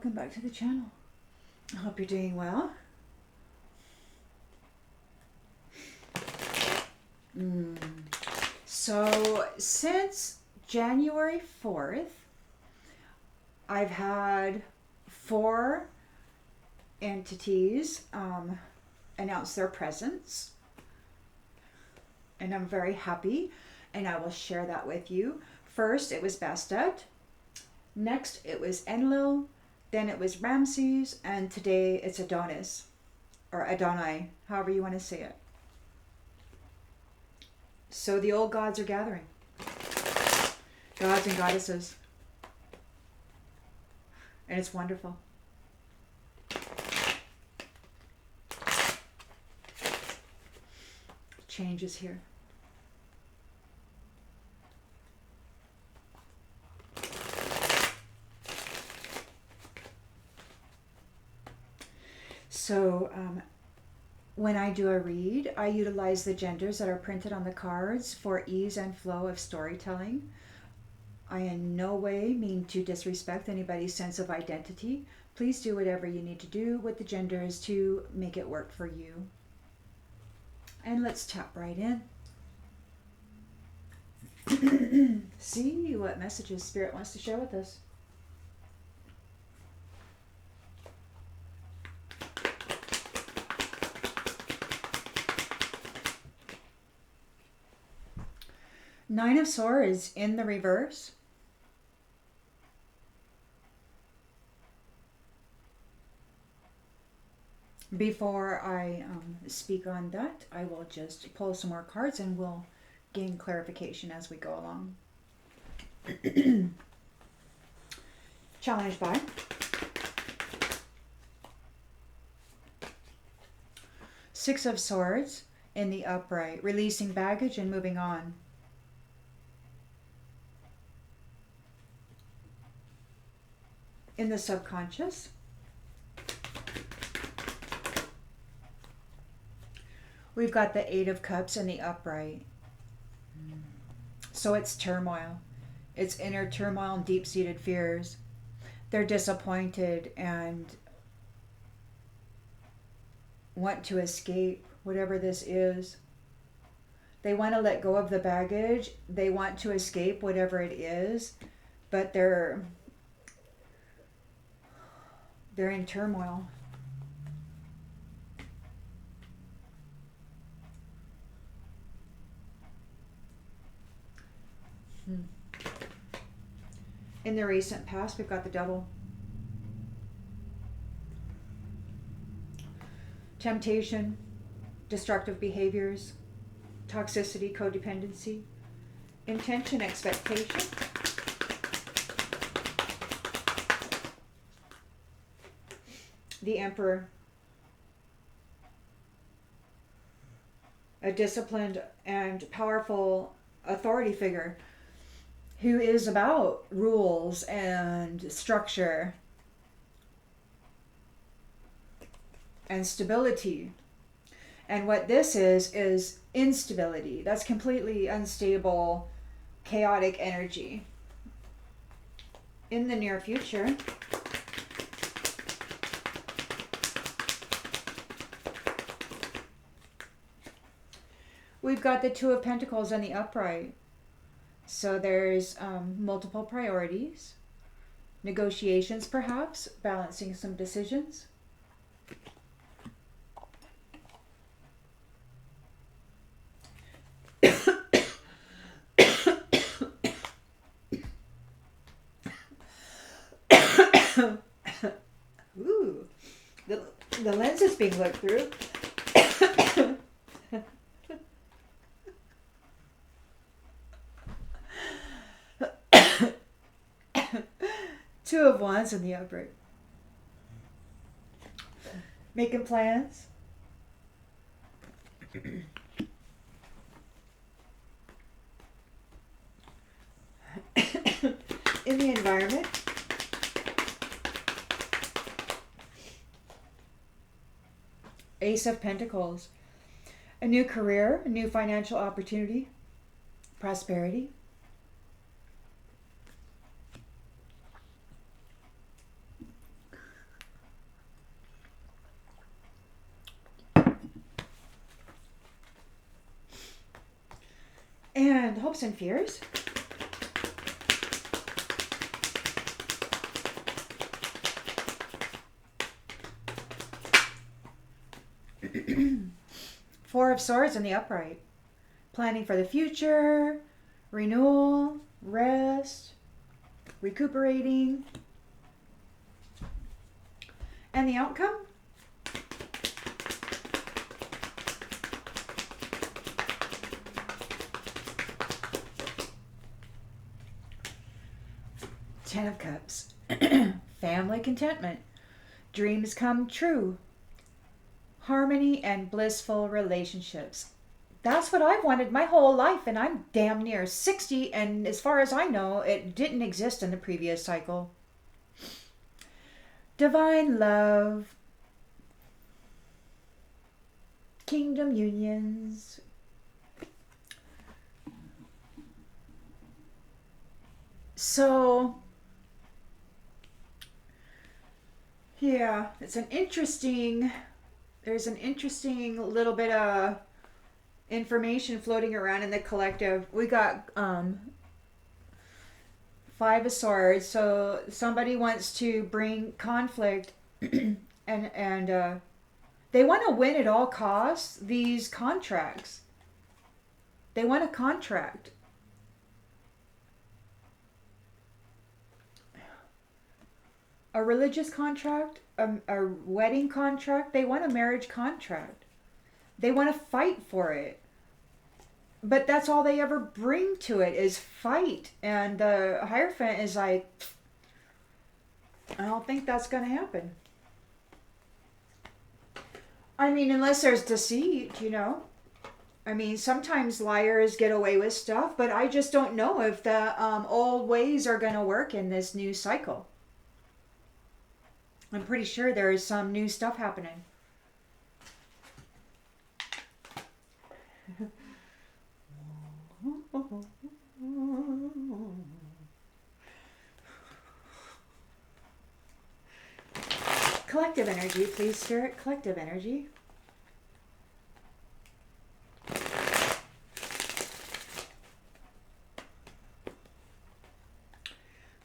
welcome back to the channel. I hope you're doing well. So since January 4th, I've had 4 entities announce their presence, and I'm very happy, and I will share that with you. First, it was Bastet. Next, it was Enlil. Then it was Ramses, and today it's Adonis, or Adonai, however you want to say it. So the old gods are gathering. Gods and goddesses. And it's wonderful. Change is here. So when I do a read, I utilize the genders that are printed on the cards for ease and flow of storytelling. I in no way mean to disrespect anybody's sense of identity. Please do whatever you need to do with the genders to make it work for you. And let's tap right in. See what messages Spirit wants to share with us. Nine of Swords in the reverse. Before I speak on that, I will just pull some more cards and we'll gain clarification as we go along. Challenged by Six of Swords in the upright, releasing baggage and moving on. In the subconscious, we've got the Eight of Cups in the upright. So it's turmoil. It's inner turmoil and deep-seated fears. They're disappointed and want to escape whatever this is. They want to let go of the baggage. They want to escape whatever it is, but they're in turmoil. In the recent past, we've got the Devil. Temptation, destructive behaviors, toxicity, codependency, intention, expectation. The Emperor, a disciplined and powerful authority figure who is about rules and structure and stability. And what this is instability. That's completely unstable, chaotic energy. In the near future, we've got the Two of Pentacles in the upright. So there's multiple priorities, negotiations perhaps, balancing some decisions. Ooh, the lens is being looked through. Two of Wands in the upright. Making plans. In the environment. Ace of Pentacles. A new career, a new financial opportunity, prosperity. hopes and fears. Four of Swords in the upright. Planning for the future, renewal, rest, recuperating. And the outcome? Ten of Cups. Family contentment. Dreams come true. Harmony and blissful relationships. That's what I've wanted my whole life, and I'm damn near 60, and as far as I know, it didn't exist in the previous cycle. Divine love. Kingdom unions. So, yeah, there's an interesting little bit of information floating around in the collective. We got Five of Swords, so somebody wants to bring conflict and they want to win at all costs these contracts. They want a contract. A religious contract, a wedding contract. They want a marriage contract. They want to fight for it. But that's all they ever bring to it is fight. And the Hierophant is like, I don't think that's going to happen. I mean, unless there's deceit, you know. I mean, sometimes liars get away with stuff, but I just don't know if the old ways are going to work in this new cycle. I'm pretty sure there is some new stuff happening. Collective energy, please, Spirit. Collective energy.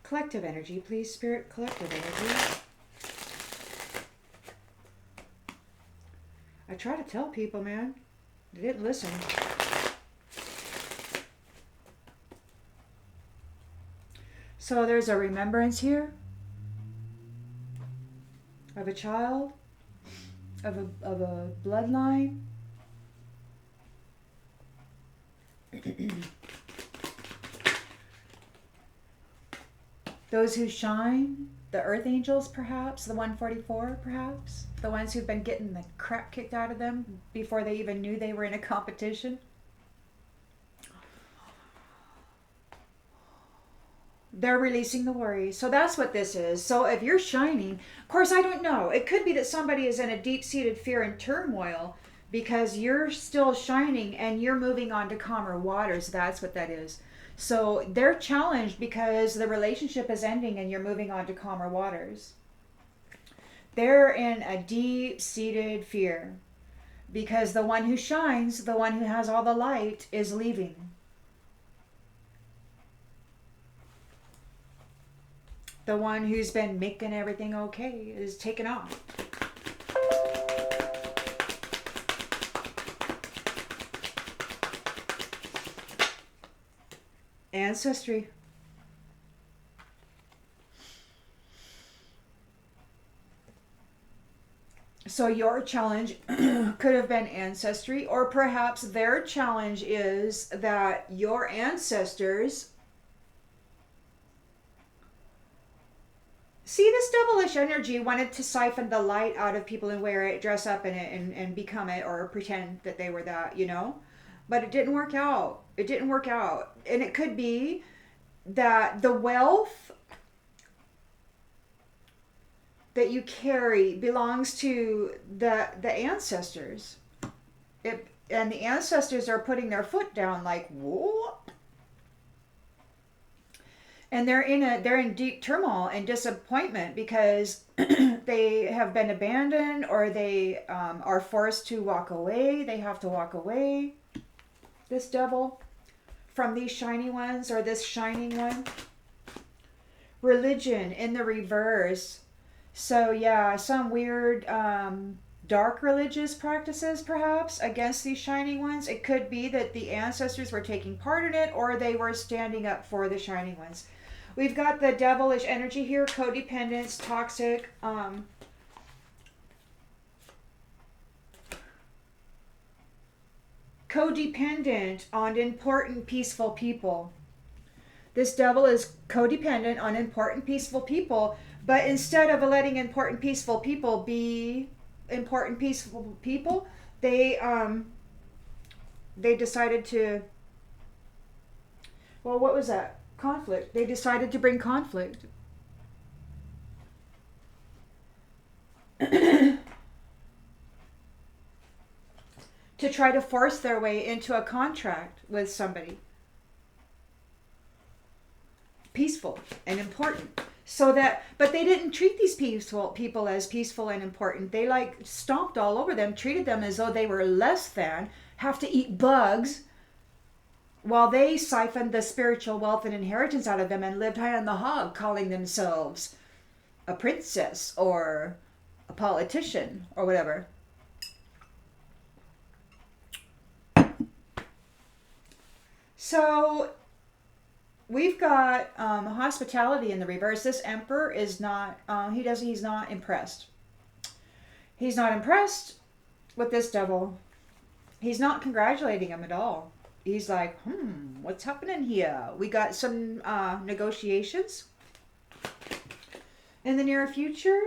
Collective energy, please, Spirit. Collective energy. I try to tell people, man. They didn't listen. So there's a remembrance here of a child, of a bloodline. Those who shine, the earth angels perhaps, the 144 perhaps, the ones who've been getting the crap kicked out of them before they even knew they were in a competition. They're releasing the worry. So that's what this is. So if you're shining, of course, I don't know. It could be that somebody is in a deep-seated fear and turmoil because you're still shining and you're moving on to calmer waters. That's what that is. So they're challenged because the relationship is ending and you're moving on to calmer waters. They're in a deep-seated fear because the one who shines, the one who has all the light, is leaving. The one who's been making everything okay is taken off. Ancestry. So your challenge could have been ancestry, or perhaps their challenge is that your ancestors see this devilish energy wanted to siphon the light out of people and wear it, dress up in it, and become it, or pretend that they were that, you know? But it didn't work out. It didn't work out. And it could be that the wealth that you carry belongs to the ancestors. And the ancestors are putting their foot down like, whoa. And they're in deep turmoil and disappointment because they have been abandoned, or they are forced to walk away. They have to walk away. This devil from these shiny ones or this shining one. Religion in the reverse. So yeah, some weird dark religious practices perhaps against these shining ones. It could be that the ancestors were taking part in it or they were standing up for the shining ones. We've got the devilish energy here, codependence, toxic, codependent on important peaceful people. This devil is codependent on important peaceful people, but instead of letting important peaceful people be important peaceful people, they decided to, well, what was that? Conflict. They decided to bring conflict. To try to force their way into a contract with somebody. Peaceful and important. So that, but they didn't treat these peaceful people as peaceful and important. They like stomped all over them, treated them as though they were less than, have to eat bugs, while they siphoned the spiritual wealth and inheritance out of them and lived high on the hog, calling themselves a princess or a politician or whatever. So we've got hospitality in the reverse. This emperor is not, he's not impressed. He's not impressed with this devil. He's not congratulating him at all. He's like, what's happening here? We got some negotiations in the near future.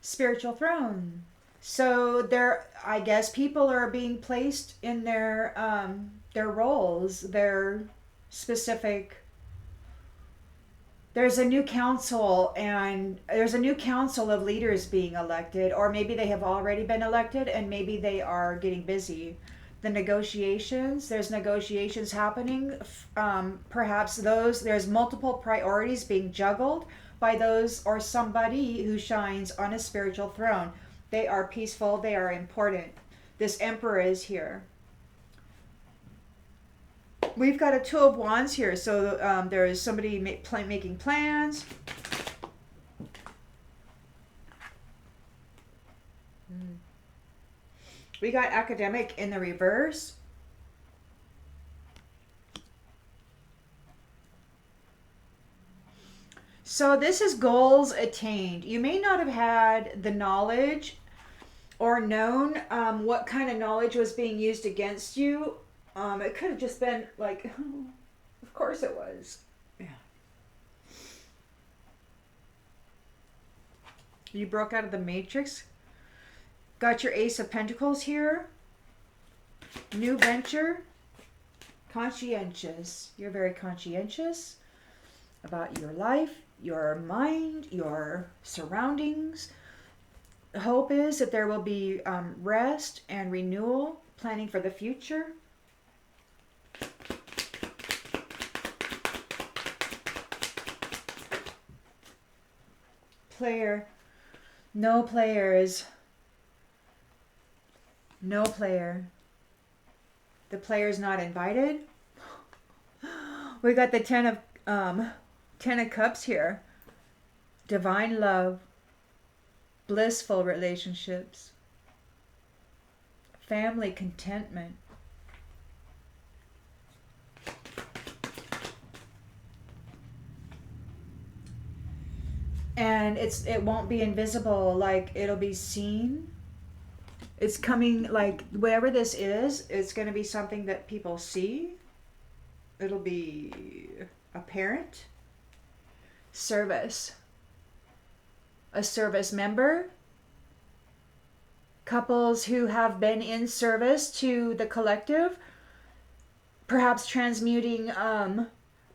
Spiritual throne. So there, I guess people are being placed in their roles, their specific. There's a new council, and there's a new council of leaders being elected, or maybe they have already been elected, and maybe they are getting busy. The negotiations, there's negotiations happening. Perhaps there's multiple priorities being juggled by those or somebody who shines on a spiritual throne. They are peaceful, they are important. This emperor is here. We've got a Two of Wands here, so there is somebody making plans. We got academic in the reverse. So this is goals attained. You may not have had the knowledge or known what kind of knowledge was being used against you. It could have just been like, of course it was. Yeah. You broke out of the matrix. Got your Ace of Pentacles here. New venture. Conscientious. You're very conscientious about your life, your mind, your surroundings. Hope is that there will be rest and renewal, planning for the future. Player. No players. No player. The player's not invited. We got the Ten of Cups here. Divine love. Blissful relationships. Family contentment. And it won't be invisible, like it'll be seen. It's coming, like whatever this is, it's going to be something that people see. It'll be apparent. Service. A service member. Couples who have been in service to the collective. Perhaps transmuting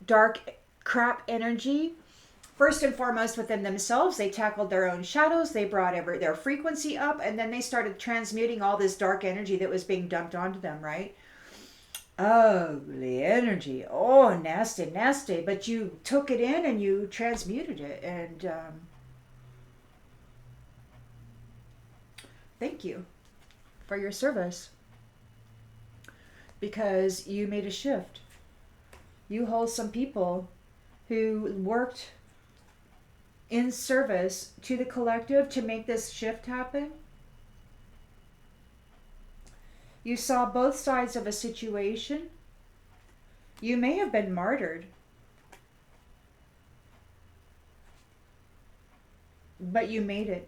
dark crap energy. First and foremost within themselves, they tackled their own shadows, they brought their frequency up, and then they started transmuting all this dark energy that was being dumped onto them, right? Ugly energy. Oh, nasty, nasty. But you took it in and you transmuted it, and thank you for your service. Because you made a shift. You wholesome people who worked in service to the collective to make this shift happen. You saw both sides of a situation. You may have been martyred, but you made it.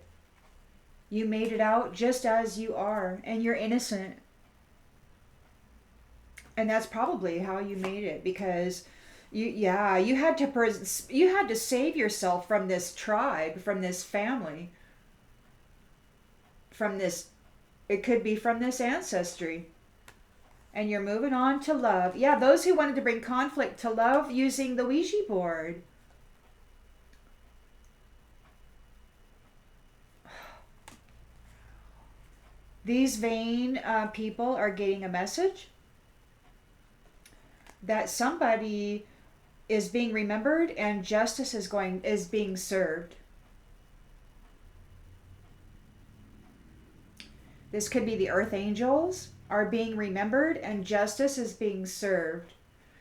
You made it out just as you are, and you're innocent. And that's probably how you made it, because you had to save yourself from this tribe, from this family, from this, it could be from this ancestry. And you're moving on to love. Yeah, those who wanted to bring conflict to love using the Ouija board. These vain people are getting a message that somebody is being remembered and justice is being served. This could be the earth angels are being remembered and justice is being served.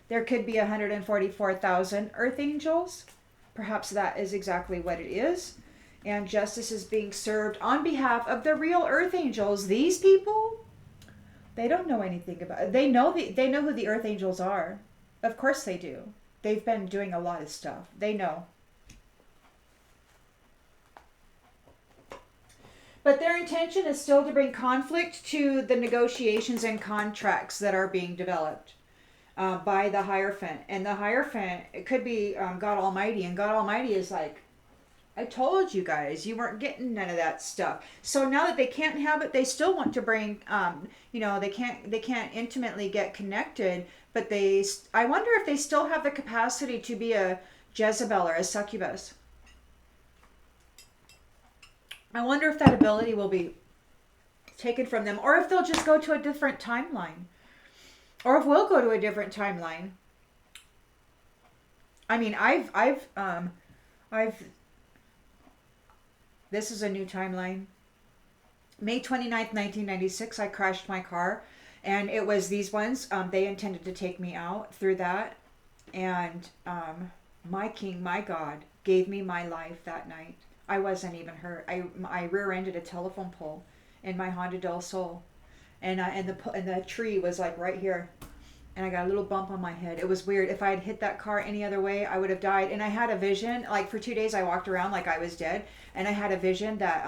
There could be 144,000 earth angels. Perhaps that is exactly what it is. And justice is being served on behalf of the real earth angels. These people, they don't know anything about it. They know who the earth angels are. Of course they do. They've been doing a lot of stuff. They know. But their intention is still to bring conflict to the negotiations and contracts that are being developed by the Hierophant. And the Hierophant, it could be God Almighty. And God Almighty is like, I told you guys, you weren't getting none of that stuff. So now that they can't have it, they still want to bring, they can't intimately get connected, but I wonder if they still have the capacity to be a Jezebel or a succubus. I wonder if that ability will be taken from them, or if they'll just go to a different timeline, or if we'll go to a different timeline. I mean, I've this is a new timeline. May 29th, 1996, I crashed my car. And it was these ones. They intended to take me out through that. And my King, my God, gave me my life that night. I wasn't even hurt. I rear-ended a telephone pole in my Honda Del Sol. And the tree was like right here. And I got a little bump on my head. It was weird. If I had hit that car any other way, I would have died. And I had a vision, like for 2 days I walked around like I was dead. And I had a vision that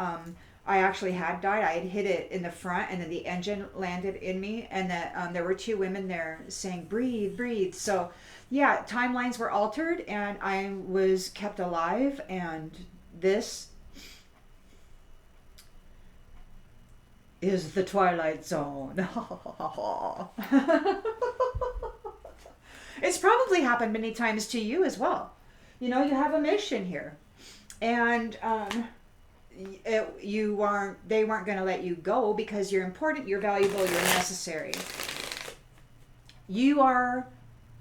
I actually had died. I had hit it in the front and then the engine landed in me. And that there were two women there saying, breathe, breathe. So yeah, timelines were altered and I was kept alive. And this is the Twilight Zone. It's probably happened many times to you as well. You know, you have a mission here, and they weren't going to let you go because you're important, you're valuable, you're necessary. You are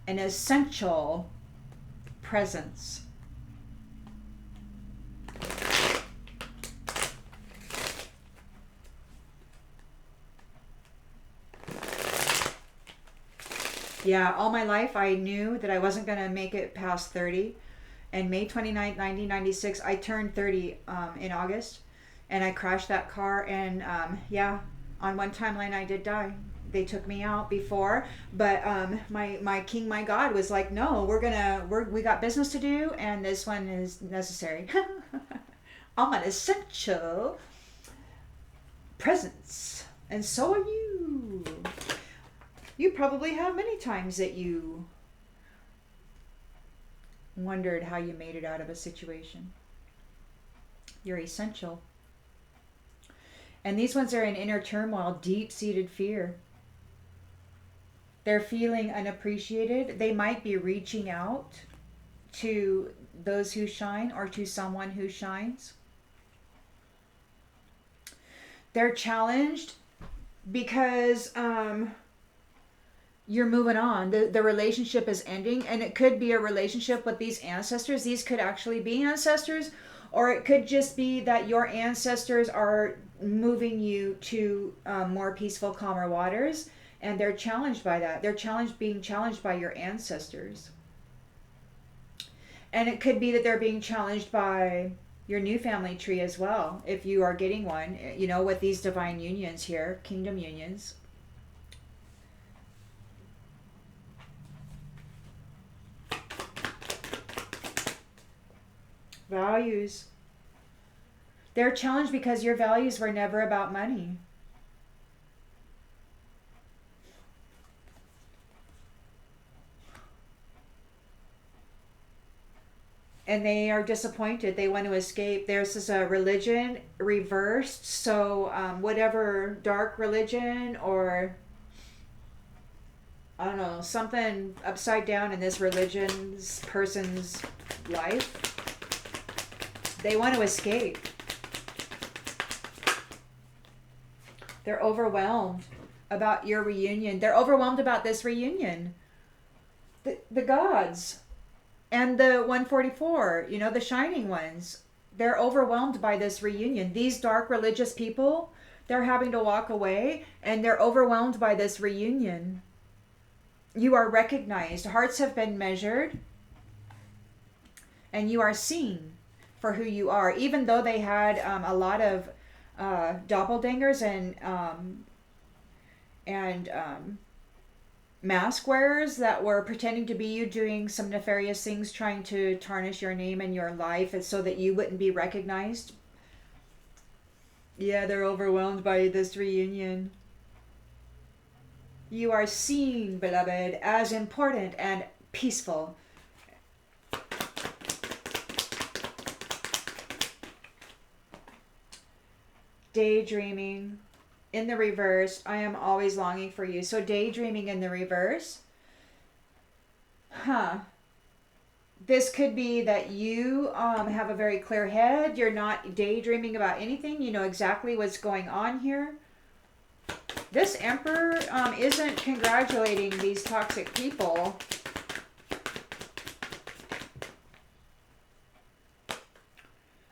an essential presence. Yeah, all my life I knew that I wasn't going to make it past 30. And May 29th, 1996, I turned 30 in August. And I crashed that car. And on one timeline I did die. They took me out before. But my King, my God was like, no, we got business to do. And this one is necessary. I'm an essential presence. And so are you. You probably have many times that you wondered how you made it out of a situation. You're essential. And these ones are in inner turmoil, deep-seated fear. They're feeling unappreciated. They might be reaching out to those who shine or to someone who shines. They're challenged because you're moving on. The relationship is ending, and it could be a relationship with these ancestors. These could actually be ancestors, or it could just be that your ancestors are moving you to more peaceful, calmer waters, and they're challenged by that. They're being challenged by your ancestors. And it could be that they're being challenged by your new family tree as well, if you are getting one, with these divine unions here, kingdom unions. Values. They're challenged because your values were never about money. And they are disappointed. They want to escape. Theirs is a religion reversed. So, whatever dark religion or, I don't know, something upside down in this religion's person's life, they want to escape. They're overwhelmed about your reunion. They're overwhelmed about this reunion. The gods and the 144, the shining ones, they're overwhelmed by this reunion. These dark religious people, they're having to walk away and they're overwhelmed by this reunion. You are recognized. Hearts have been measured and you are seen for who you are. Even though they had a lot of doppelgangers and mask wearers that were pretending to be you, doing some nefarious things, trying to tarnish your name and your life so that you wouldn't be recognized. Yeah, they're overwhelmed by this reunion. You are seen, beloved, as important and peaceful. Daydreaming. In the reverse, I am always longing for you. So daydreaming in the reverse. This could be that you have a very clear head. You're not daydreaming about anything. You know exactly what's going on here. This Emperor isn't congratulating these toxic people.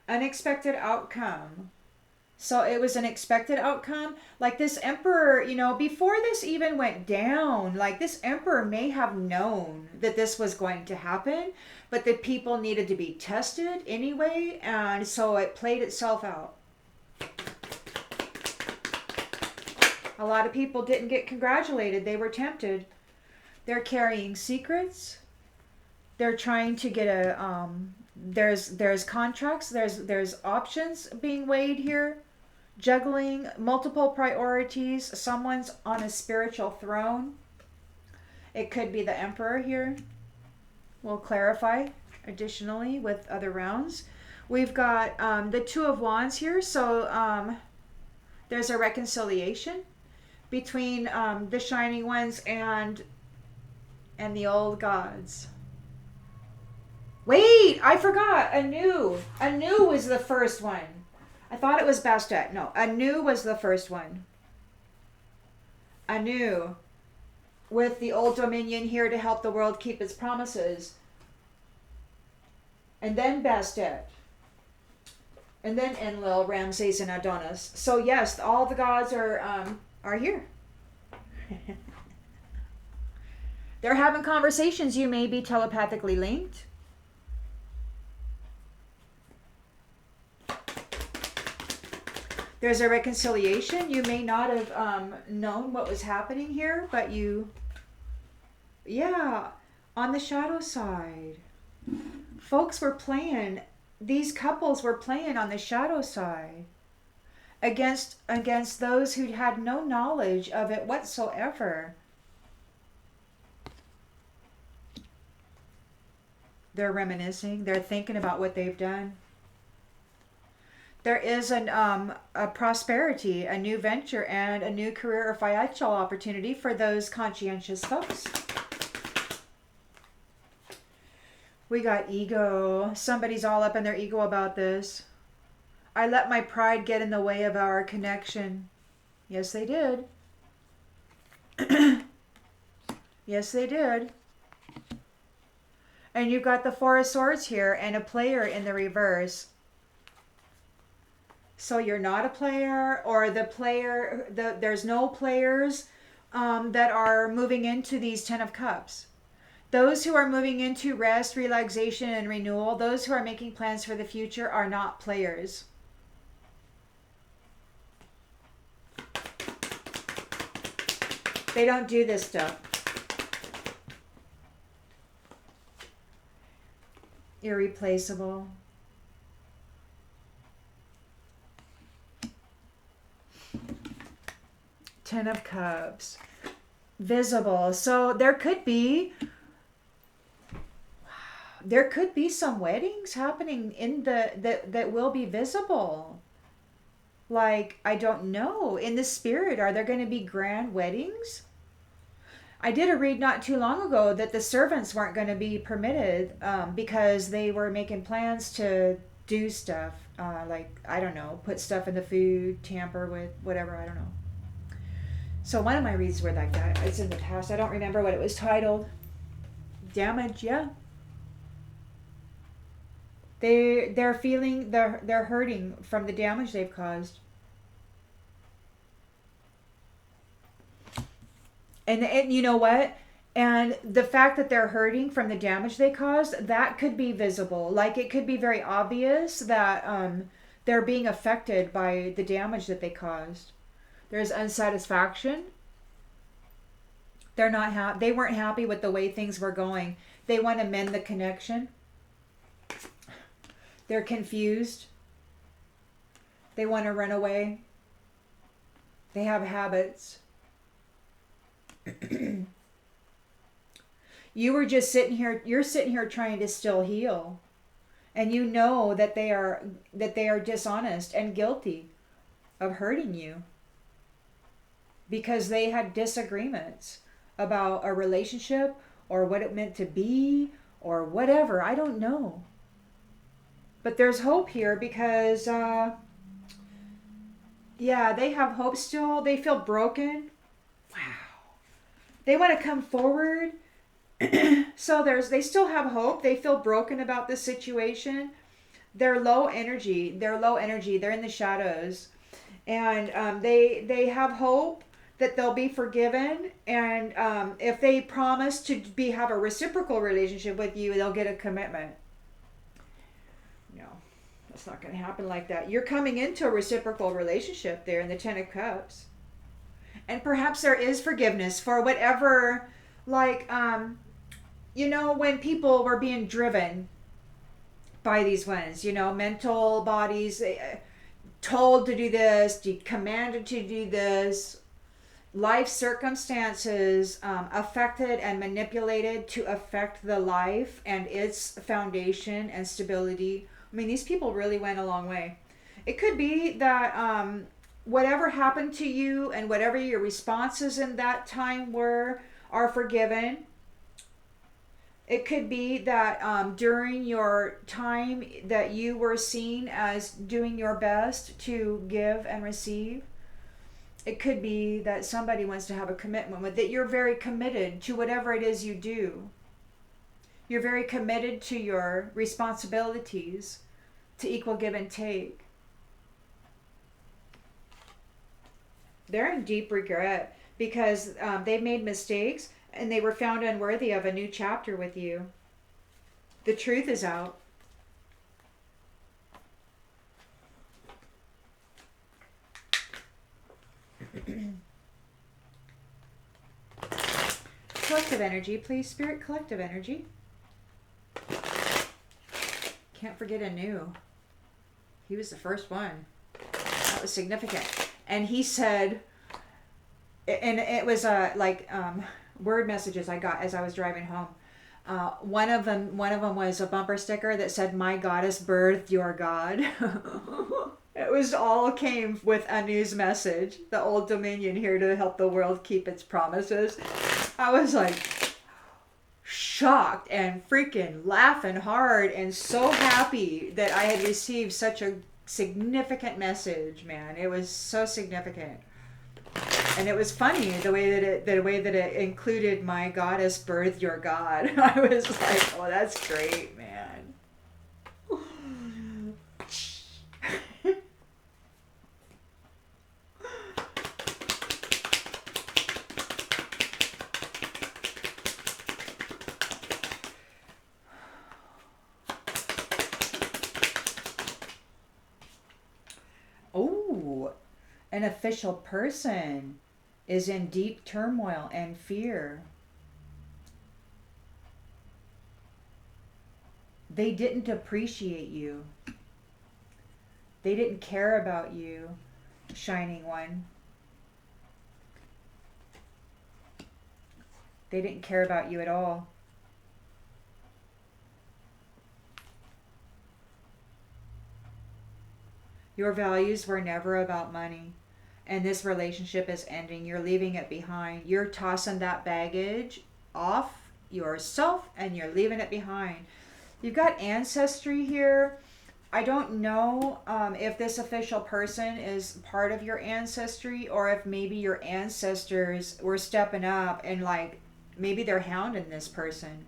Unexpected outcome. So it was an expected outcome. Like this Emperor, before this even went down, like this Emperor may have known that this was going to happen, but the people needed to be tested anyway, and so it played itself out. A lot of people didn't get congratulated. They were tempted. They're carrying secrets. They're trying to get there's contracts, there's options being weighed here. Juggling multiple priorities. Someone's on a spiritual throne. It could be the Emperor here. We'll clarify additionally with other rounds. We've got the Two of Wands here. So there's a reconciliation between the Shining Ones and the old gods. Wait, I forgot. Anu was the first one. I thought it was Bastet. No, Anu was the first one. Anu, with the Old Dominion here to help the world keep its promises. And then Bastet. And then Enlil, Ramses, and Adonis. So yes, all the gods are here. They're having conversations. You may be telepathically linked. There's a reconciliation. You may not have known what was happening here, but on the shadow side, folks were playing, these couples were playing on the shadow side against those who had no knowledge of it whatsoever. They're reminiscing. They're thinking about what they've done. There is a prosperity, a new venture, and a new career or financial opportunity for those conscientious folks. We got ego. Somebody's all up in their ego about this. I let my pride get in the way of our connection. Yes, they did. Yes, they did. And you've got the Four of Swords here and a player in the reverse. So you're not a player, or there's no players that are moving into these Ten of Cups. Those who are moving into rest, relaxation, and renewal, those who are making plans for the future, are not players. They don't do this stuff. Irreplaceable. Ten of Cups. Visible. So there could be some weddings happening in that will be visible. Like, I don't know, in the spirit, are there going to be grand weddings? I did a read not too long ago that the servants weren't going to be permitted because they were making plans to do stuff, like, I don't know, put stuff in the food, tamper with whatever, I don't know. So one of my reads were like that. It's in the past. I don't remember what it was titled. Damage, yeah. They're feeling, they're hurting from the damage they've caused. And you know what? And the fact that they're hurting from the damage they caused, that could be visible. Like, it could be very obvious that they're being affected by the damage that they caused. There's unsatisfaction. They weren't happy with the way things were going. They want to mend the connection. They're confused. They want to run away. They have habits. You're sitting here trying to still heal. And you know that they are dishonest and guilty of hurting you. Because they had disagreements about a relationship or what it meant to be or whatever. I don't know. But there's hope here because, they have hope still. They feel broken. Wow. They want to come forward. So they still have hope. They feel broken about the situation. They're low energy. They're in the shadows. And they have hope that they'll be forgiven, and if they promise to have a reciprocal relationship with you, they'll get a commitment. No, that's not going to happen like that. You're coming into a reciprocal relationship there in the Ten of Cups, and perhaps there is forgiveness for whatever, like, when people were being driven by these ones, mental bodies, told to do this, commanded to do this. Life circumstances affected and manipulated to affect the life and its foundation and stability. I mean, these people really went a long way. It could be that whatever happened to you and whatever your responses in that time are forgiven. It could be that during your time that you were seen as doing your best to give and receive. It could be that somebody wants to have a commitment with that you're very committed to whatever it is you do. You're very committed to your responsibilities, to equal give and take. They're in deep regret because they've made mistakes and they were found unworthy of a new chapter with you. The truth is out. Collective energy, please, Spirit. Collective energy. Can't forget Anu. He was the first one. That was significant. And he said, and it was word messages I got as I was driving home. One of them was a bumper sticker that said, "My goddess birthed your God." It was all came with Anu's message, the Old Dominion here to help the world keep its promises. I was like shocked and freaking laughing hard and so happy that I had received such a significant message, man. It was so significant. And it was funny the way that it included "My goddess birthed your God." I was like, oh, that's great, man. An official person is in deep turmoil and fear. They didn't appreciate you. They didn't care about you, Shining One. They didn't care about you at all. Your values were never about money. And this relationship is ending. You're leaving it behind. You're tossing that baggage off yourself and you're leaving it behind. You've got ancestry here. I don't know if this official person is part of your ancestry or if maybe your ancestors were stepping up and like maybe they're hounding this person.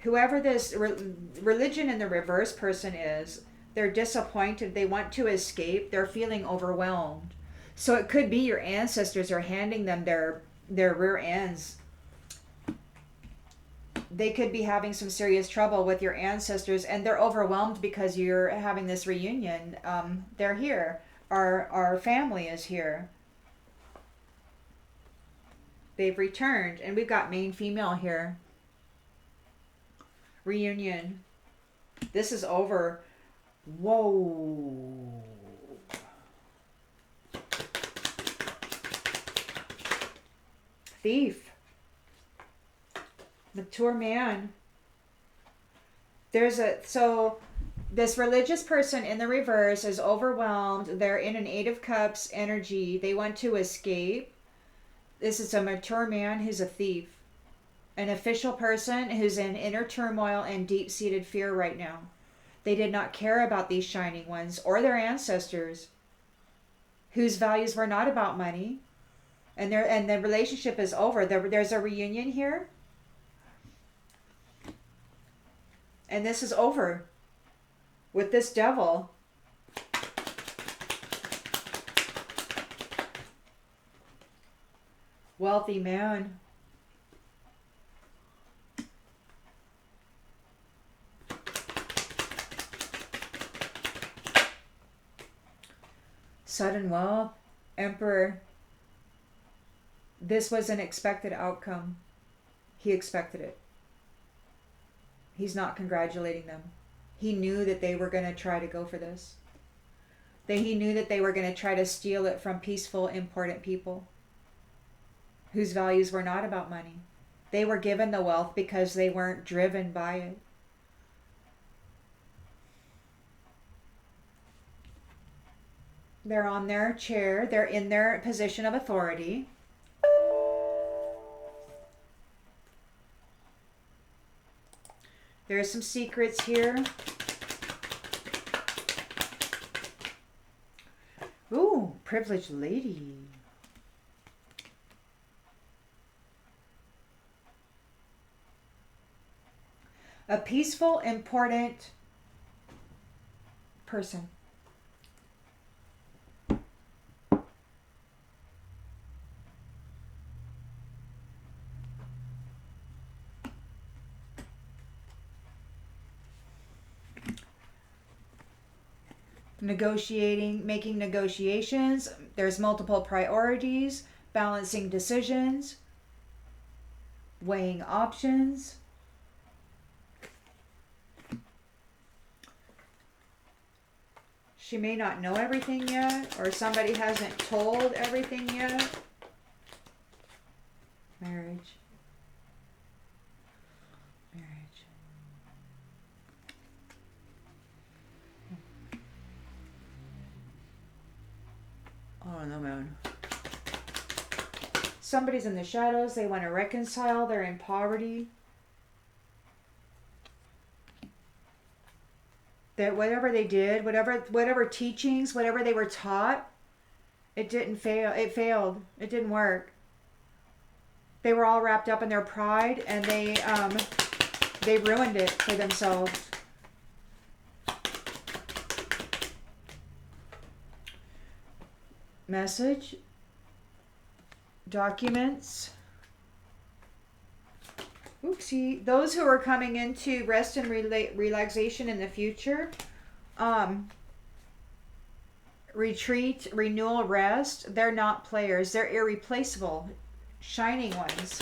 Whoever this religion in the reverse person is, they're disappointed. They want to escape. They're feeling overwhelmed. So it could be your ancestors are handing them their rear ends. They could be having some serious trouble with your ancestors, and they're overwhelmed because you're having this reunion. They're here. Our family is here. They've returned, and we've got main female here. Reunion. This is over. Whoa. Thief. Mature man. So this religious person in the reverse is overwhelmed. They're in an Eight of Cups energy. They want to escape. This is a mature man who's a thief. An official person who's in inner turmoil and deep-seated fear right now. They did not care about these shining ones or their ancestors, whose values were not about money. And the relationship is over. There's a reunion here. And this is over with this devil. Wealthy man. Sudden wealth. Emperor. This was an expected outcome. He expected it. He's not congratulating them. He knew that they were going to try to go for this. He knew that they were going to try to steal it from peaceful, important people whose values were not about money. They were given the wealth because they weren't driven by it. They're on their chair. They're in their position of authority. There are some secrets here. Ooh, privileged lady. A peaceful, important person. Negotiating, making negotiations. There's multiple priorities, balancing decisions, weighing options. She may not know everything yet, or somebody hasn't told everything yet. Marriage. Oh no, man. Somebody's in the shadows. They want to reconcile. They're in poverty. That whatever they did, whatever teachings, whatever they were taught, it didn't fail. It failed. It didn't work. They were all wrapped up in their pride, and they ruined it for themselves. Message, documents. Oopsie. Those who are coming into rest and relaxation in the future, retreat, renewal, rest. They're not players. They're irreplaceable. Shining ones.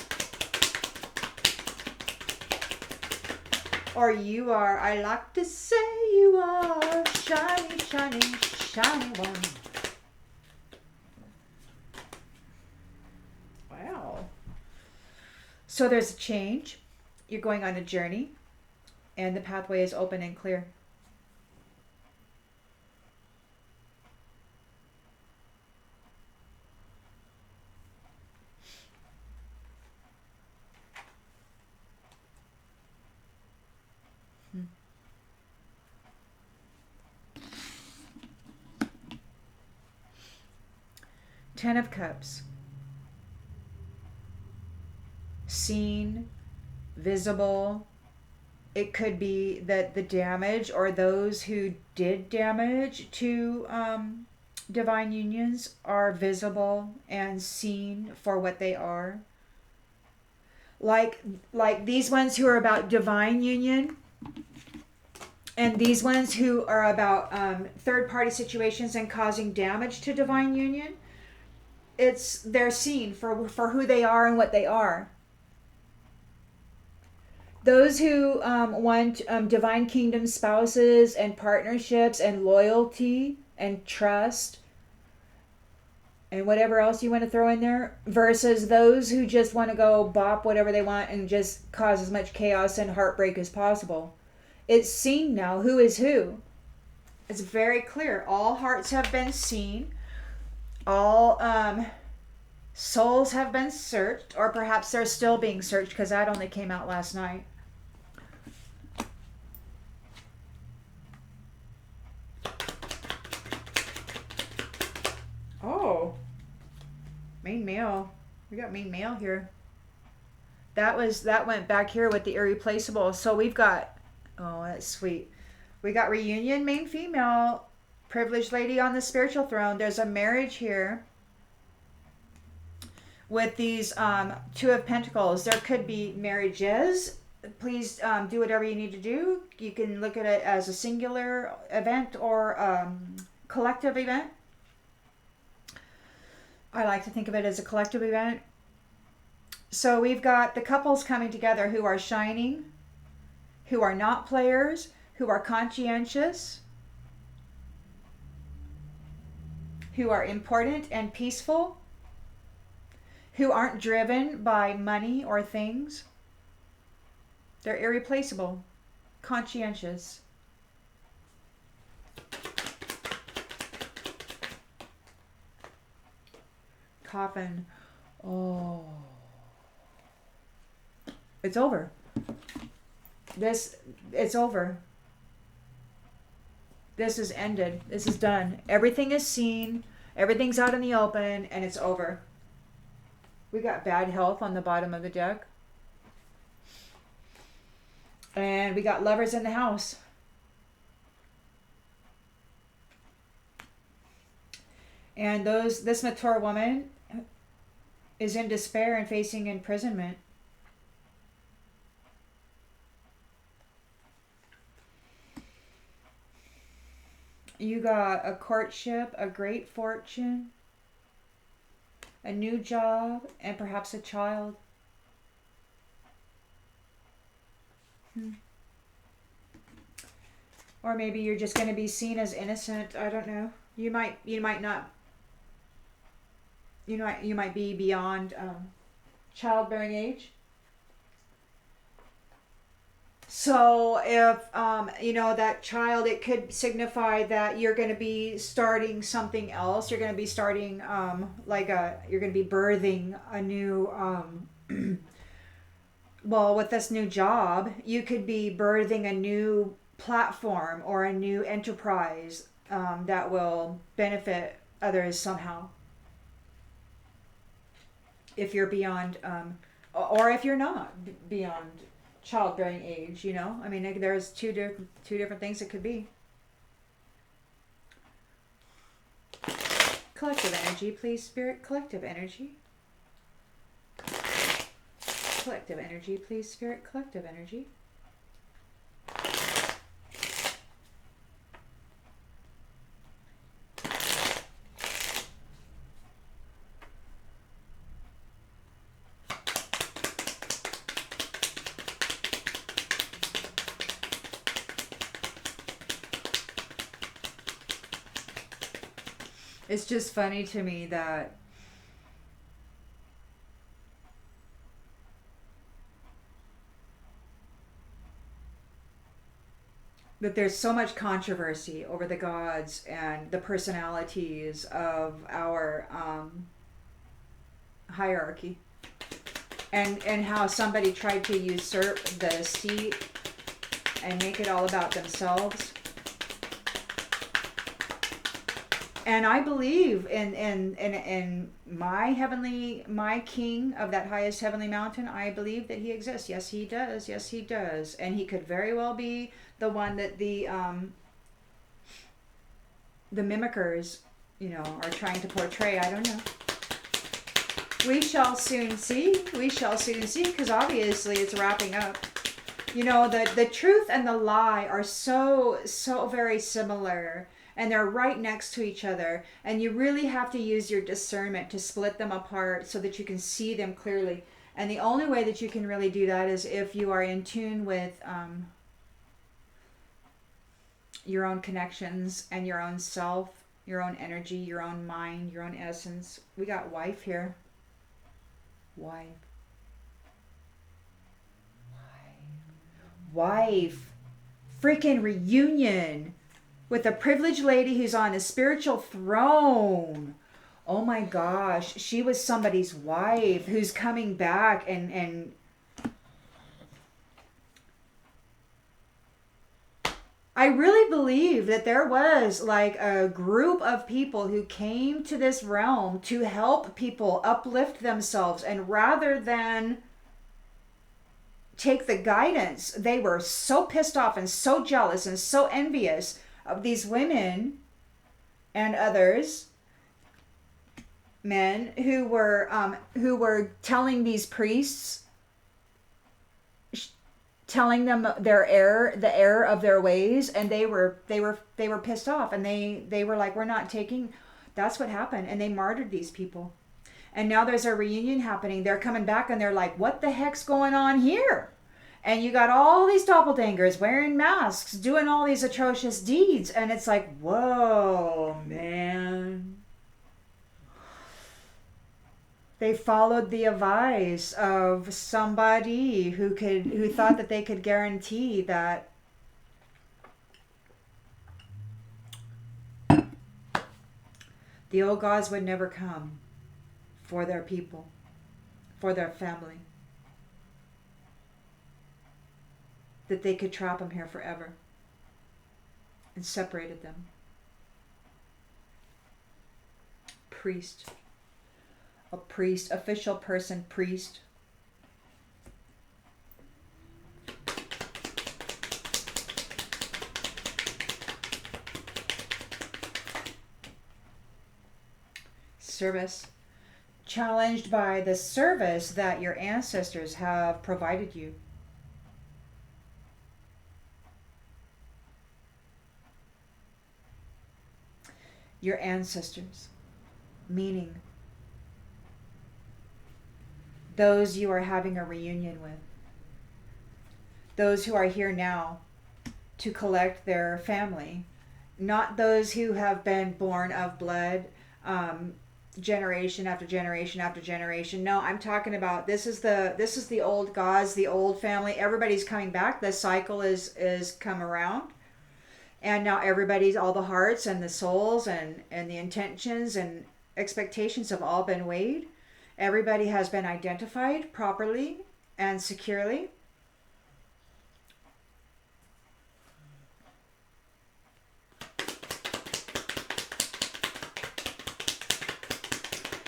Or you are, I like to say you are shiny, shiny, shiny one. Wow. So there's a change. You're going on a journey, and the pathway is open and clear. Ten of Cups. Seen, visible. It could be that the damage or those who did damage to divine unions are visible and seen for what they are. Like these ones who are about divine union, and these ones who are about third party situations and causing damage to divine union. They're seen for who they are and what they are. Those who want divine kingdom spouses and partnerships and loyalty and trust and whatever else you want to throw in there, versus those who just want to go bop whatever they want and just cause as much chaos and heartbreak as possible. It's seen now who is who. It's very clear. All hearts have been seen. All souls have been searched, or perhaps they're still being searched because that only came out last night. Oh, main male. We got main male here. That went back here with the irreplaceable. So we've got, oh, that's sweet. We got reunion, main female, privileged lady on the spiritual throne. There's a marriage here with these Two of Pentacles. There could be marriages. Please do whatever you need to do. You can look at it as a singular event or collective event. I like to think of it as a collective event. So we've got the couples coming together who are shining, who are not players, who are conscientious, who are important and peaceful, who aren't driven by money or things. They're irreplaceable, conscientious. Coffin. Oh. It's over. It's over. This is ended. This is done. Everything is seen. Everything's out in the open, and it's over. We got bad health on the bottom of the deck. And we got lovers in the house. And this mature woman is in despair and facing imprisonment. You got a courtship, a great fortune, a new job, and perhaps a child. Or maybe you're just going to be seen as innocent. I don't know. You might not. You might be beyond childbearing age. So if that child, it could signify that you're going to be starting something else. You're going to be starting you're going to be birthing a new well, with this new job, you could be birthing a new platform or a new enterprise that will benefit others somehow. If you're beyond, or if you're not beyond childbearing age, I mean, there's two different things it could be. Collective energy, please, Spirit. Collective energy. Collective energy, please, Spirit. Collective energy. It's just funny to me that there's so much controversy over the gods and the personalities of our hierarchy, and how somebody tried to usurp the seat and make it all about themselves. And I believe in my king of that highest heavenly mountain. I believe that he exists. Yes, he does. Yes, he does. And he could very well be the one that the mimickers, are trying to portray. I don't know. We shall soon see. We shall soon see, because obviously it's wrapping up. The truth and the lie are so very similar, and they're right next to each other, and you really have to use your discernment to split them apart so that you can see them clearly. And the only way that you can really do that is if you are in tune with your own connections and your own self, your own energy, your own mind, your own essence. We got wife here. Wife. Wife. Freaking reunion with a privileged lady who's on a spiritual throne. Oh my gosh, she was somebody's wife who's coming back, and I really believe that there was like a group of people who came to this realm to help people uplift themselves, and rather than take the guidance, they were so pissed off and so jealous and so envious of these women and others, men who were telling these priests, telling them the error of their ways, and they were pissed off, and they were like, we're not taking. That's what happened, and they martyred these people. And now there's a reunion happening. They're coming back, and they're like, what the heck's going on here? And you got all these doppelgangers wearing masks, doing all these atrocious deeds. And it's like, whoa, man. They followed the advice of somebody who thought that they could guarantee that the old gods would never come for their people, for their family. That they could trap them here forever, and separated them. Priest. A priest, official person, priest. Service. Challenged by the service that your ancestors have provided you. Your ancestors, meaning those you are having a reunion with, those who are here now to collect their family, not those who have been born of blood, generation after generation after generation. No, I'm talking about this is the old gods, the old family. Everybody's coming back. The cycle is come around. And now everybody's, all the hearts and the souls and the intentions and expectations have all been weighed. Everybody has been identified properly and securely.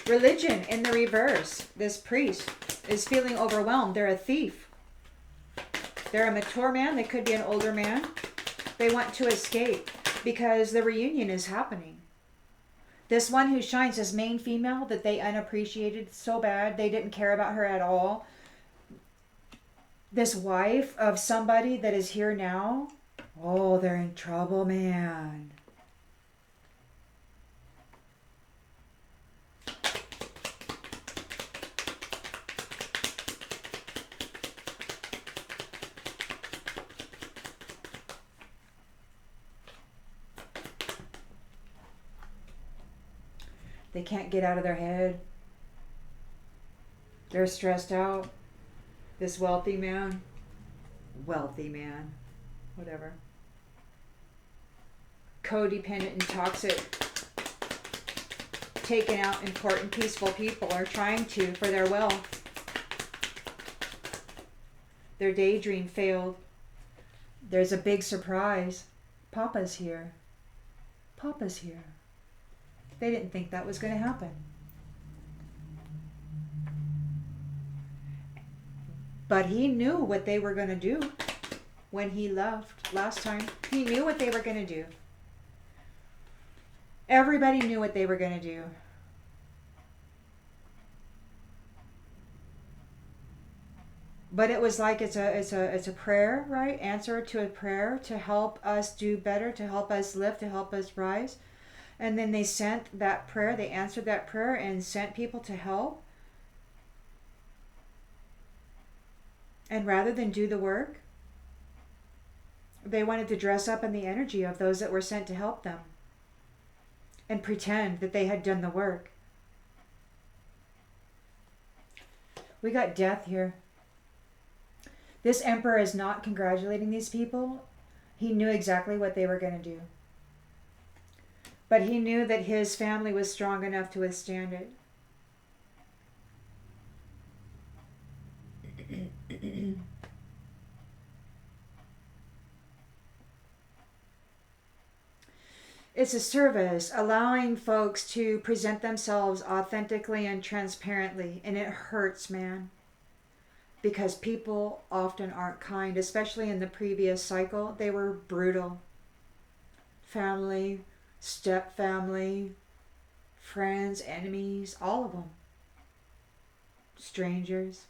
Religion in the reverse. This priest is feeling overwhelmed. They're a thief. They're a mature man. They could be an older man. They want to escape because the reunion is happening. This one who shines, this main female that they unappreciated so bad, they didn't care about her at all. This wife of somebody that is here now, oh, they're in trouble, man. They can't get out of their head. They're stressed out. This wealthy man, whatever, codependent and toxic, taking out important, peaceful people, are trying to for their wealth. Their daydream failed. There's a big surprise. Papa's here. Papa's here. They didn't think that was going to happen. But he knew what they were going to do when he left last time. He knew what they were going to do. Everybody knew what they were going to do. But it was like it's a prayer, right? Answer to a prayer to help us do better, to help us lift, to help us rise. And then they sent that prayer, they answered that prayer and sent people to help. And rather than do the work, they wanted to dress up in the energy of those that were sent to help them and pretend that they had done the work. We got death here. This emperor is not congratulating these people. He knew exactly what they were going to do. But he knew that his family was strong enough to withstand it. It's a service allowing folks to present themselves authentically and transparently, and it hurts, man. Because people often aren't kind, especially in the previous cycle. They were brutal. Family, step family, friends, enemies, all of them. Strangers.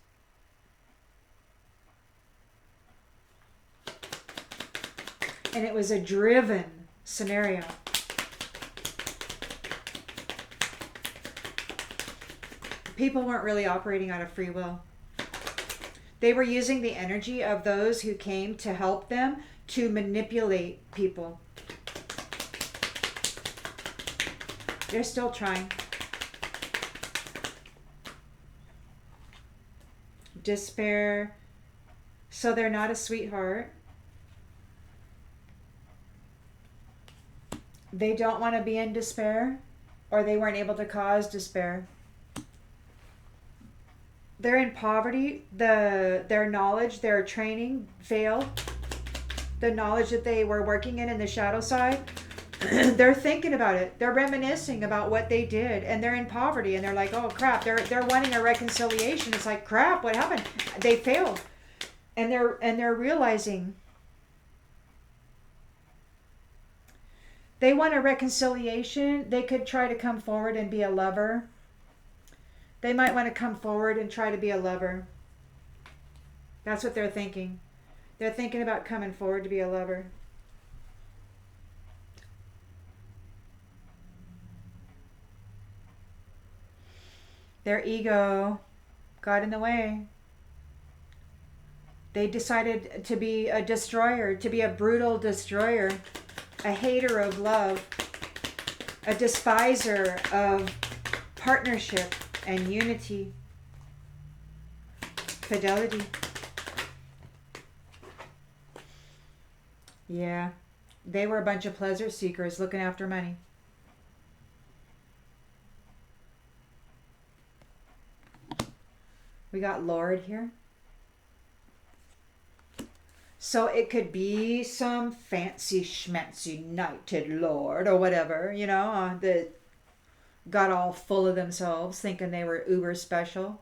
And it was a driven scenario. People weren't really operating out of free will. They were using the energy of those who came to help them to manipulate people. They're still trying. Despair. So they're not a sweetheart. They don't want to be in despair, or they weren't able to cause despair. They're in poverty. Their knowledge, their training failed. The knowledge that they were working in the shadow side, they're thinking about it. They're reminiscing about what they did, and they're in poverty, and they're like, oh crap. They're wanting a reconciliation. It's like, crap, what happened? They failed, and they're realizing they want a reconciliation. They could try to come forward and be a lover. They might want to come forward and try to be a lover. That's what they're thinking. They're thinking about coming forward to be a lover. Their ego got in the way. They decided to be a destroyer, to be a brutal destroyer, a hater of love, a despiser of partnership and unity, fidelity. Yeah, they were a bunch of pleasure seekers looking after money. We got Lord here. So it could be some fancy schmancy knighted lord or whatever, that got all full of themselves thinking they were uber special.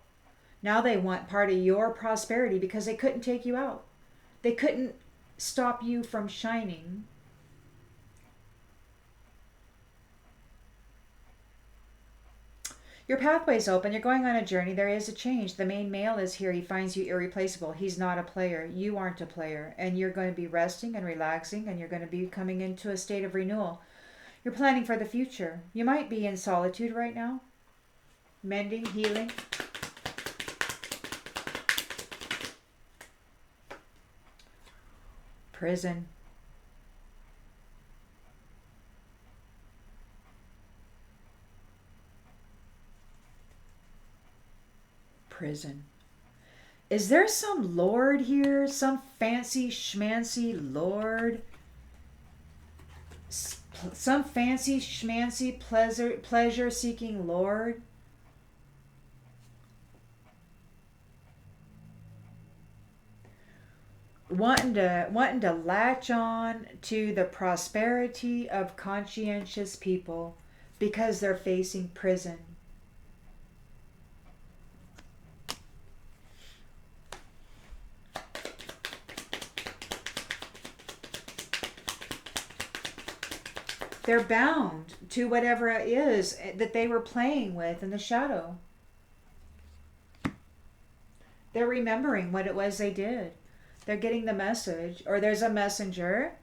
Now they want part of your prosperity because they couldn't take you out. They couldn't stop you from shining. Your pathway's open. You're going on a journey. There is a change. The main male is here. He finds you irreplaceable. He's not a player. You aren't a player. And you're going to be resting and relaxing, and you're going to be coming into a state of renewal. You're planning for the future. You might be in solitude right now. Mending, healing. Prison. prison. Is there some lord here? Some fancy schmancy lord? Some fancy schmancy pleasure seeking lord? Wanting to latch on to the prosperity of conscientious people because they're facing prison. They're bound to whatever it is that they were playing with in the shadow. They're remembering what it was they did. They're getting the message, or there's a messenger.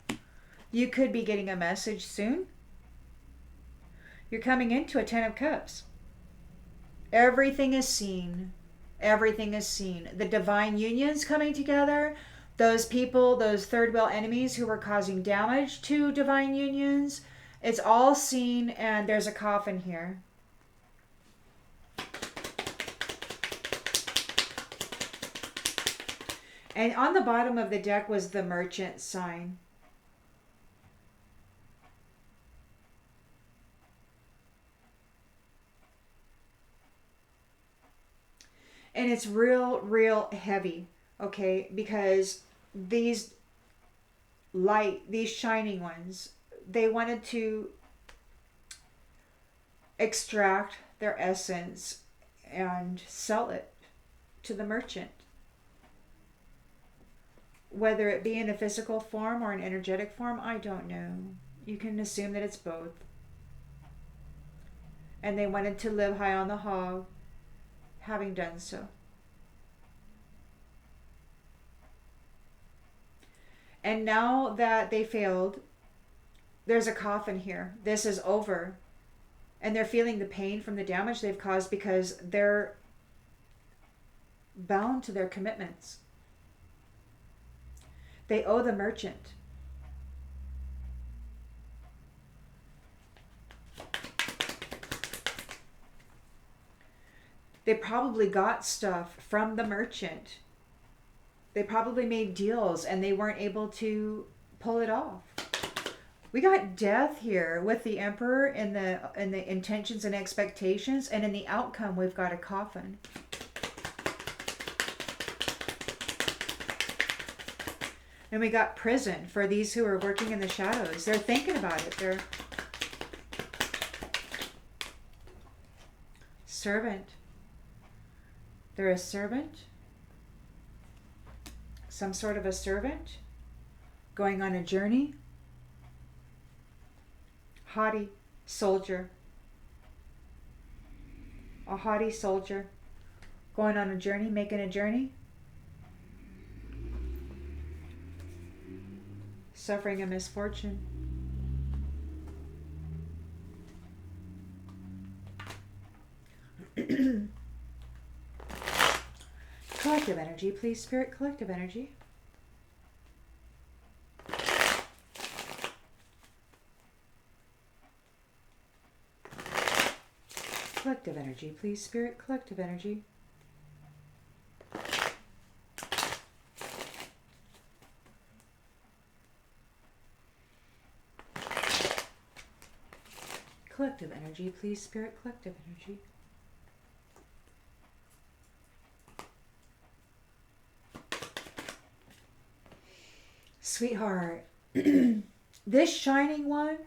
You could be getting a message soon. You're coming into a 10 of Cups. Everything is seen. Everything is seen. The divine union's coming together. Those people, those third wheel enemies who were causing damage to divine unions, it's all seen, and there's a coffin here. And on the bottom of the deck was the merchant sign. And it's real heavy, okay? Because these shining ones, they wanted to extract their essence and sell it to the merchant. Whether it be in a physical form or an energetic form, I don't know. You can assume that it's both. And they wanted to live high on the hog, having done so. And now that they failed, there's a coffin here. This is over. And they're feeling the pain from the damage they've caused because they're bound to their commitments. They owe the merchant. They probably got stuff from the merchant. They probably made deals and they weren't able to pull it off. We got death here with the Emperor in the intentions and expectations, and in the outcome we've got a coffin. And we got prison for these who are working in the shadows. They're thinking about it. They're servant. They're a servant. Some sort of a servant going on a journey. Haughty soldier. A haughty soldier going on a journey, making a journey. Suffering a misfortune. Collective energy, please, Spirit. Collective energy. Collective energy, please, Spirit. Collective energy. Collective energy, please, Spirit. Collective energy. Sweetheart. This shining one,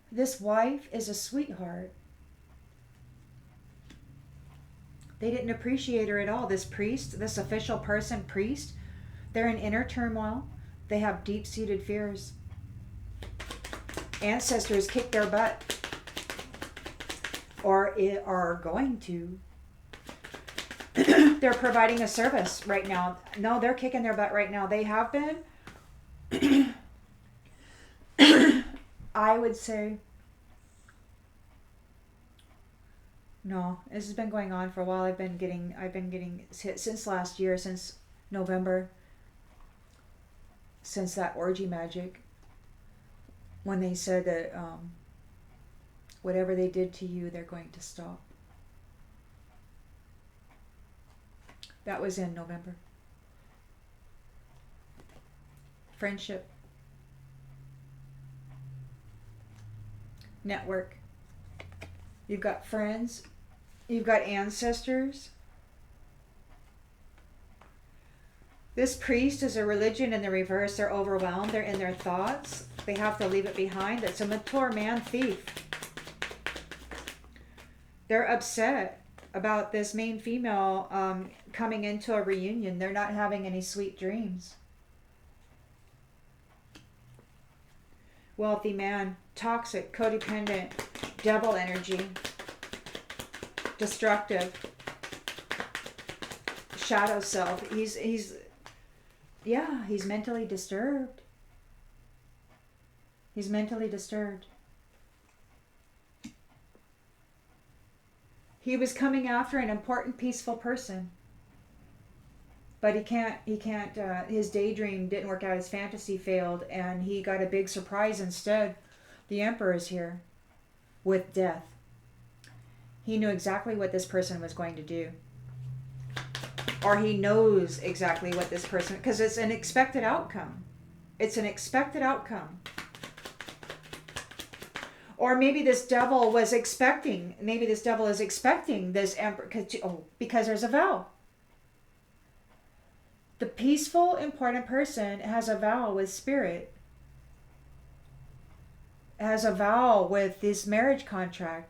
this wife, is a sweetheart. They didn't appreciate her at all. This priest, this official person, priest, they're in inner turmoil. They have deep-seated fears. Ancestors kicked their butt. Or are going to. They're providing a service right now. No, they're kicking their butt right now. They have been. I would say no. This has been going on for a while. I've been getting since last year, since November, since that orgy magic, when they said that whatever they did to you, they're going to stop. That was in November. Friendship. Network. You've got friends. You've got ancestors. This priest is a religion in the reverse. They're overwhelmed. They're in their thoughts. They have to leave it behind. It's a mature man thief. They're upset about this main female coming into a reunion. They're not having any sweet dreams. Wealthy man, toxic, codependent, devil energy, destructive, shadow self. He's mentally disturbed. He's mentally disturbed. He was coming after an important, peaceful person. But he can't, his daydream didn't work out, his fantasy failed, and he got a big surprise instead. The Emperor is here with death. He knew exactly what this person was going to do. Or he knows exactly what this person, because it's an expected outcome. It's an expected outcome. Or maybe this devil is expecting this Emperor, because there's a vow. The peaceful, important person has a vow with spirit. Has a vow with this marriage contract.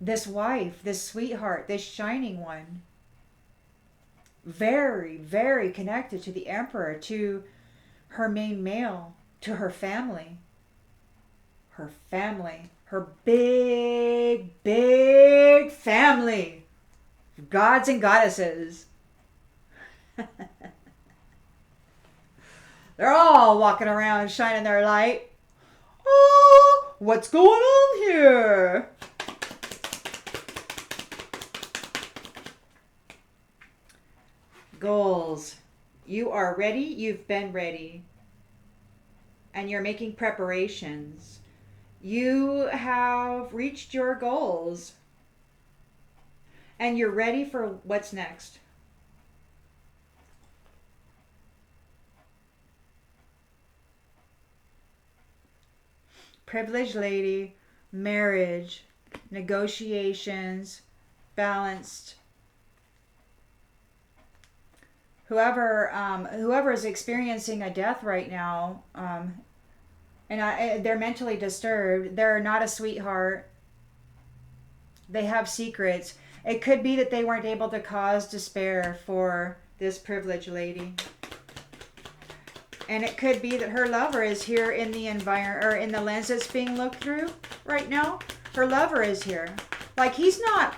This wife, this sweetheart, this shining one. Very, very connected to the Emperor, to her main male, to her family. Her family. Her big, big family. Gods and goddesses. They're all walking around shining their light. Oh, what's going on here? Goals. You are ready. You've been ready. And you're making preparations. You have reached your goals. And you're ready for what's next. Privileged lady, marriage, negotiations, balanced. Whoever is experiencing a death right now, they're mentally disturbed. They're not a sweetheart. They have secrets. It could be that they weren't able to cause despair for this privileged lady. And it could be that her lover is here in the environment, or in the lens that's being looked through right now. Her lover is here. Like, he's not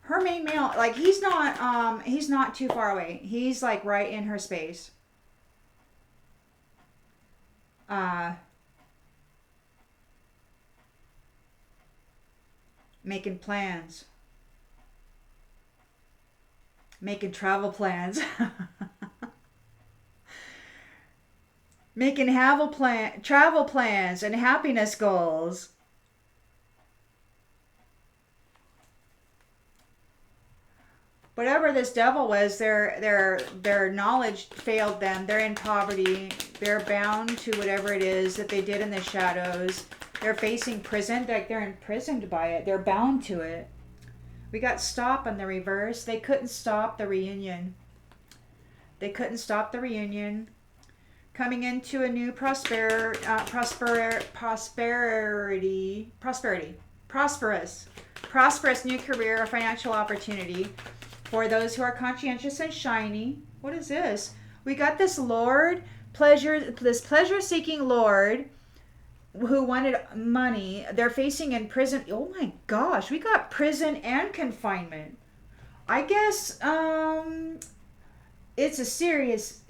her main male. Like, he's not too far away. He's like right in her space. Making plans. Making travel plans. Making travel plans and happiness goals. Whatever this devil was, their knowledge failed them. They're in poverty. They're bound to whatever it is that they did in the shadows. They're facing prison. Like, they're imprisoned by it. They're bound to it. We got stop on the reverse. They couldn't stop the reunion. They couldn't stop the reunion. Coming into a new prosperous new career or financial opportunity for those who are conscientious and shiny. What is this? We got this pleasure-seeking Lord who wanted money. They're facing in prison. Oh my gosh, we got prison and confinement. I guess it's a serious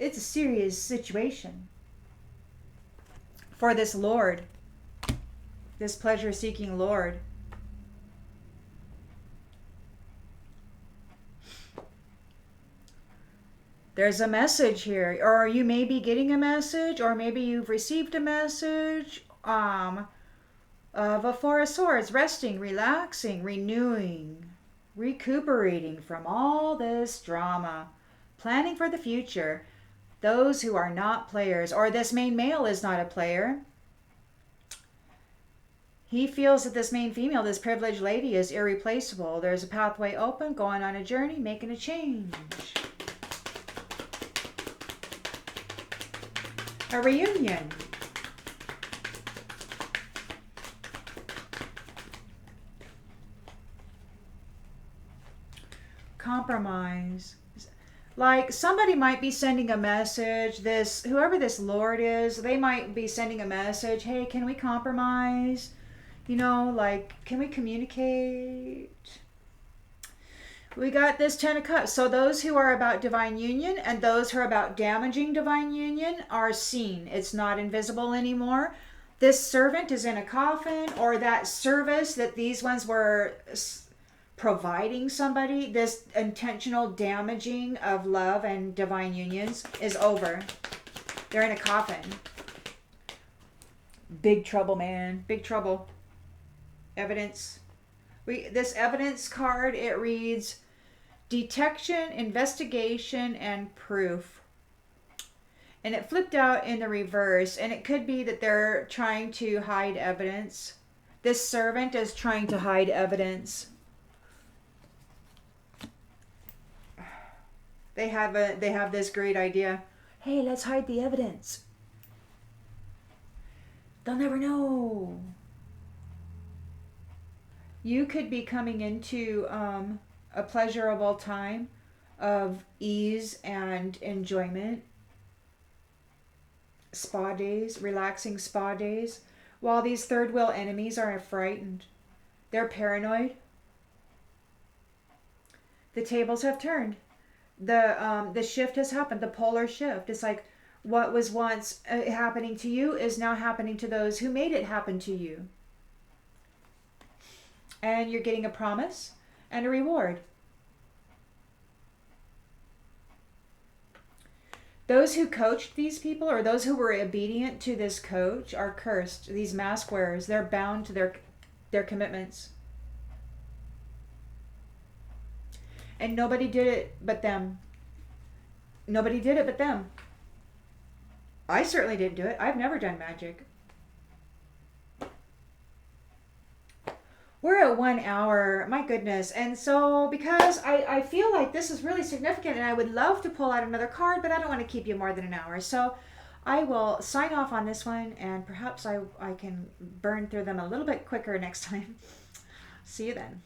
situation for this Lord, this pleasure-seeking Lord. There's a message here, or you may be getting a message, or maybe you've received a message of a Four of Swords, resting, relaxing, renewing, recuperating from all this drama. planning for the future. Those who are not players, or this main male is not a player. He feels that this main female, this privileged lady, is irreplaceable. There's a pathway open, going on a journey, making a change. A reunion. Compromise. Like somebody might be sending a message, this whoever this Lord is, they might be sending a message, hey, can we compromise? Like, can we communicate? We got this 10 of Cups. So those who are about divine union and those who are about damaging divine union are seen. It's not invisible anymore. This servant is in a coffin, or that service that these ones were providing somebody, this intentional damaging of love and divine unions is over. They're in a coffin. Big trouble, man. Big trouble. Evidence. This evidence card, it reads detection, investigation, and proof. And it flipped out in the reverse, and it could be that they're trying to hide evidence. This servant is trying to hide evidence. They have this great idea. Hey, let's hide the evidence. They'll never know. You could be coming into a pleasurable time of ease and enjoyment. Spa days, relaxing spa days, while these third wheel enemies are frightened. They're paranoid. The tables have turned. The shift has happened, the polar shift. It's like what was once happening to you is now happening to those who made it happen to you. And you're getting a promise and a reward. Those who coached these people, or those who were obedient to this coach, are cursed. These mask wearers, they're bound to their commitments. And nobody did it but them. Nobody did it but them. I certainly didn't do it. I've never done magic. We're at 1 hour. My goodness. And so, because I feel like this is really significant and I would love to pull out another card, but I don't want to keep you more than an hour. So I will sign off on this one, and perhaps I can burn through them a little bit quicker next time. See you then.